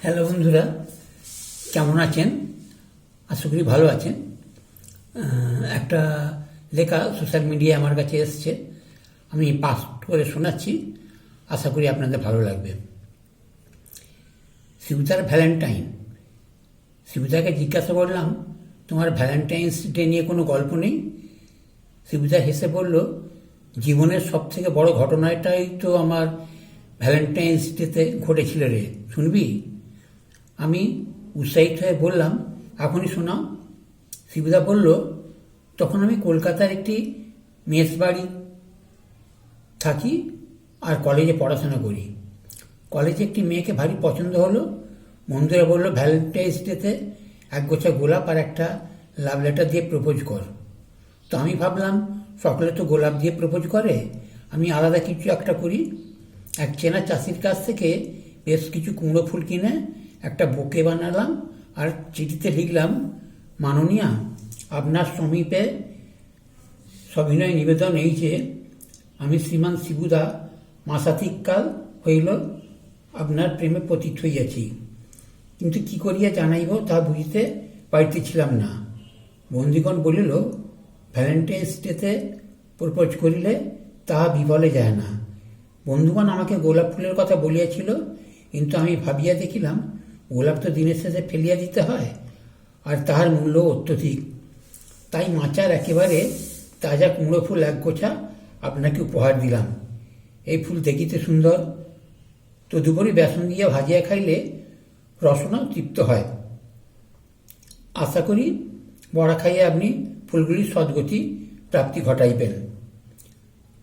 Hello বন্ধুরা, কেমন আছেন? আশা করি ভালো আছেন। একটা লেখা সোশ্যাল মিডিয়ায় আমার কাছে এসছে, আমি পাস করে শোনাচ্ছি। আশা করি আপনাদের ভালো লাগবে। শিবুদার ভ্যালেন্টাইন। শিবুদাকে জিজ্ঞাসা করলাম, তোমার ভ্যালেন্টাইন্স ডে নিয়ে কোনো গল্প নেই? শিবুদা হেসে বলল, জীবনের সব থেকে বড় ঘটনাটাই তো আমার ভ্যালেন্টাইন্স ডেতে ঘটেছিল রে, শুনবি? আমি উৎসাহিত হয়ে বললাম, এখনই শোনাও। শিবুদা বলল, তখন আমি কলকাতার একটি মেস বাড়ি থাকি আর কলেজে পড়াশোনা করি। কলেজে একটি মেয়েকে ভারী পছন্দ হলো। বন্ধুরা বলল, ভ্যালেন্টাইন্স ডেতে একগোছা গোলাপ আর একটা লাভ লেটার দিয়ে প্রপোজ কর। তো আমি ভাবলাম, সকলে তো গোলাপ দিয়ে প্রপোজ করে, আমি আলাদা কিছু একটা করি। এক চেনা চাষির কাছ থেকে বেশ কিছু কুমড়ো ফুল কিনে একটা বুকে বানালাম আর চিঠিতে লিখলাম, মাননীয়া, আপনার সমীপে সবিনয় নিবেদন এই যে আমি শ্রীমান শিবুদা মাসাধিককাল হইল আপনার প্রেমে পতিত হইয়াছি, কিন্তু কি করিয়া জানাইব তা বুঝিতে পারিতেছিলাম না। বন্ধুগণ বলিল, ভ্যালেন্টাইন্স ডেতে প্রপোজ করিলে তাহা বিফলে যায় না। বন্ধুগণ আমাকে গোলাপ ফুলের কথা বলিয়াছিল, কিন্তু আমি ভাবিয়া দেখিলাম গোলাপ তো দিনের শেষে ফেলিয়া দিতে হয়, আর তাহার মূল্য অত্যধিক। তাই মাচার একেবারে তাজা কুমড়ো ফুল এক গোছা আপনাকে উপহার দিলাম। এই ফুল দেখিতে সুন্দর, তদুপরি বেসন দিয়া ভাজিয়া খাইলে রসনাও তৃপ্ত হয়। আশা করি বড়া খাইয়ে আপনি ফুলগুলির সদ্গতি প্রাপ্তি ঘটাইবেন।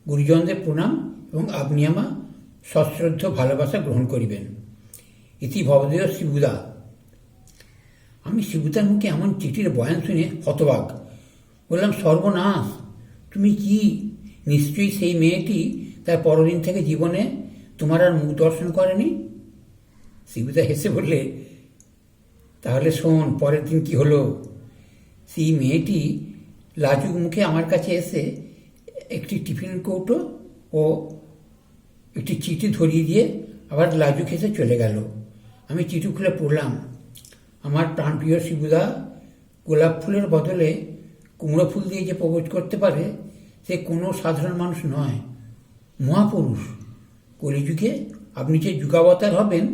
গুরুজনদের প্রণাম এবং আপনি আমার সশ্রদ্ধ ভালোবাসা গ্রহণ করিবেন। ইতি ভবদেয় শিবুদা। আমি শিবুদার মুখে এমন চিঠির বয়ান শুনে হতবাক। বললাম, সর্বনাশ, তুমি কি? নিশ্চয়ই সেই মেয়েটি তার পরদিন থেকে জীবনে তোমার আর মুখ দর্শন করেনি? শিবুদা হেসে বললে, তাহলে শোন পরের দিন কি হলো। সেই মেয়েটি লাজুক মুখে আমার কাছে এসে একটি টিফিন কৌটো ও একটি চিঠি ধরিয়ে দিয়ে আবার লাজুক হেসে চলে গেল। আমি চিঠি খুলে পড়লাম, আমার প্রাণপ্রিয় শিবুদা, গোলাপ ফুলের বদলে কুমড়ো ফুল দিয়ে যে প্রপোজ করতে পারে সে কোনো সাধারণ মানুষ নয়, মহাপুরুষ। কলিযুগে আপনি যে যুগাবতার হবেন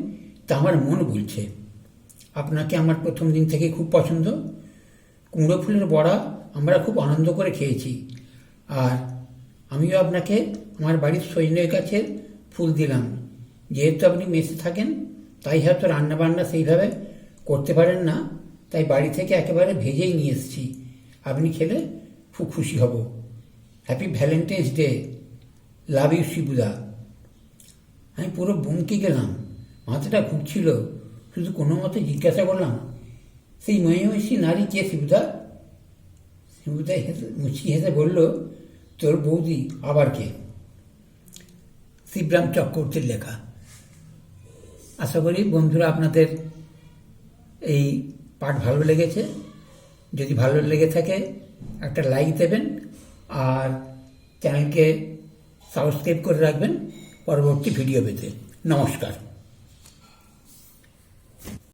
তা আমার মন বলছে। আপনাকে আমার প্রথম দিন থেকে খুব পছন্দ। কুমড়ো ফুলের বড়া আমরা খুব আনন্দ করে খেয়েছি, আর আমিও আপনাকে আমার বাড়ির সজনে গাছের ফুল দিলাম। যেহেতু আপনি মেসে থাকেন, তাই হয়তো রান্নাবান্না সেইভাবে করতে পারেন না, তাই বাড়ি থেকে একেবারে ভেজেই নিয়ে এসেছি। আপনি খেলে খুব খুশি হব। Happy Valentine's Day, love you শিবুদা। আমি পুরো বমকে গেলাম, মাথাটা ঘুরছিল। শুধু কোনো মতে জিজ্ঞাসা করলাম, সেই মহিষী নারী কে শিবুদা? শিবুদা মুচকি হেসে বলল, তোর বৌদি আবার কে? শিবরাম চক্রবর্তীর লেখা। আশা করি বন্ধুরা আপনাদের এই পাঠ ভালো লেগেছে। যদি ভালো লেগে থাকে একটা লাইক দেবেন আর চ্যানেলকে সাবস্ক্রাইব করে রাখবেন পরবর্তী ভিডিও পেতে। নমস্কার।